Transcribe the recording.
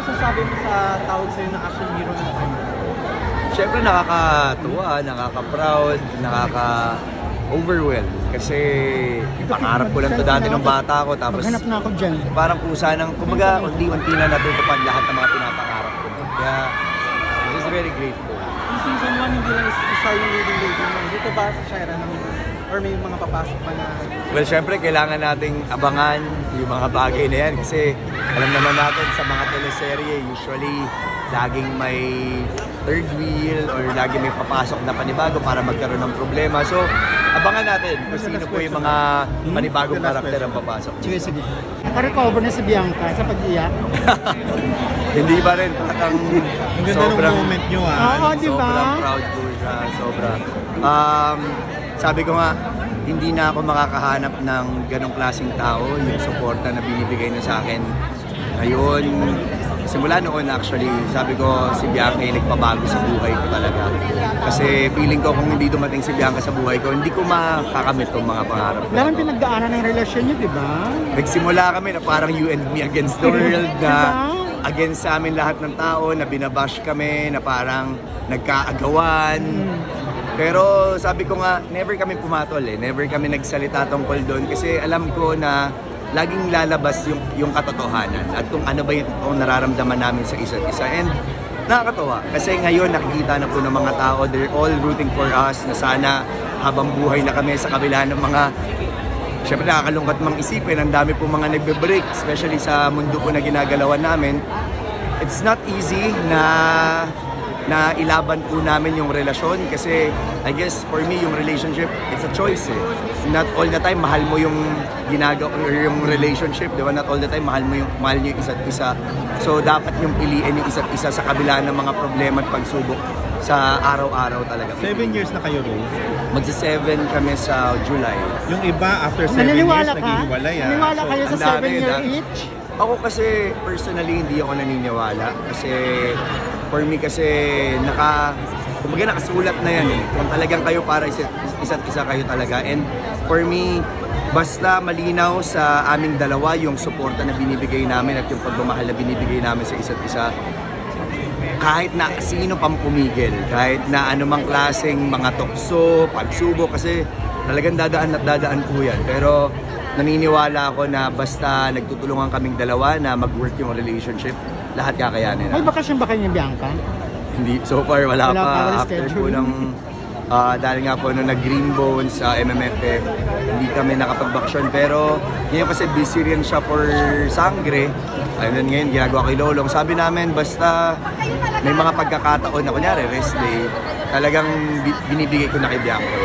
masasabi mo sa tawag sa'yo na action hero ng time? Siyempre nakakatuwa, nakaka-proud, nakaka-overwhelm. Kasi pangarap ko lang to dati nung bata ako. Tapos maghanap na ako dyan. Parang kusa ng, kumbaga, unti-unti na natutupad lahat ng mga pinapangarap ko. Kaya, I'm just very grateful. Yung season 1, hindi lang isa yung leading lady mo. Dito ba sa Shira naman? Or may mga papasok pa na? Well, syempre, kailangan nating abangan yung mga bagay na yan. Kasi alam naman natin sa mga teleserye, usually, laging may third wheel or laging may papasok na panibago para magkaroon ng problema. So, abangan natin kung sino po yung mga panibagong karakter ang papasok. Sige, sige. Naka-recover na si Bianca sa pag-iyak? Hindi ba rin? Parang sobrang moment nyo Oo, di ba? Sobrang proud ko siya. Sobrang. Sabi ko nga, hindi na ako makakahanap ng ganong klaseng tao, yung suporta na binibigay niya sa akin. Ngayon, simula noon actually, sabi ko si Bianca ay nagpabago sa buhay ko talaga. Kasi feeling ko kung hindi dumating si Bianca sa buhay ko, hindi ko makakamit itong mga pangarap ko. Meron pinagdaanan ng relasyon niyo, di ba? Nagsimula kami na parang you and me against the world na against sa amin lahat ng tao, na binabash kami, na parang nagkaagawan. Pero sabi ko nga, never kami pumatol eh. Never kami nagsalita tungkol doon kasi alam ko na laging lalabas yung katotohanan at kung ano ba yung totoong nararamdaman namin sa isa't isa. And nakakatawa kasi ngayon nakikita na po ng mga tao, they're all rooting for us na sana habang buhay na kami sa kabila ng mga, syempre nakakalungkot mang isipin, ang dami po mga nagbe-break, especially sa mundo po na ginagalawan namin. It's not easy na ilaban po namin yung relasyon kasi I guess for me yung relationship, it's a choice eh. Not all the time mahal mo yung ginagawa or yung relationship, di ba? Not all the time mahal niyo yung isa't isa. So dapat yung piliin yung isa't isa sa kabila ng mga problema at pagsubok sa araw-araw talaga. 7 years na kayo, Rose? Magsi-7 kami sa July. Yung iba after 7 years naghihiwalay. Naniniwala kayo sa 7-year each? Ako kasi personally hindi ako naniniwala kasi for me kasi kumbaga nakasulat na yan eh. Kung talagang kayo para isa't isa kayo talaga. And for me, basta malinaw sa aming dalawa yung suporta na binibigay namin at yung pagmamahal na binibigay namin sa isa't isa. Kahit na sino pang pumigil, kahit na anumang klaseng mga tukso, pagsubok, kasi talagang dadaan at dadaan po yan. Pero naniniwala ako na basta nagtutulungan kaming dalawa na mag-work yung relationship, lahat kakayanin na. May bakasyon ba kayo ni Bianca? Hindi, so far wala pa. After po ng, dahil nga po nung nag-Green Bones sa MMFF, hindi kami nakapag-bakasyon. Pero ngayon kasi busy rin siya for Sangre. Ayun ngayon, ginagawa kay Lolong. Sabi namin, basta may mga pagkakataon na kunyari, rest day, talagang binibigay ko na kay Bianca.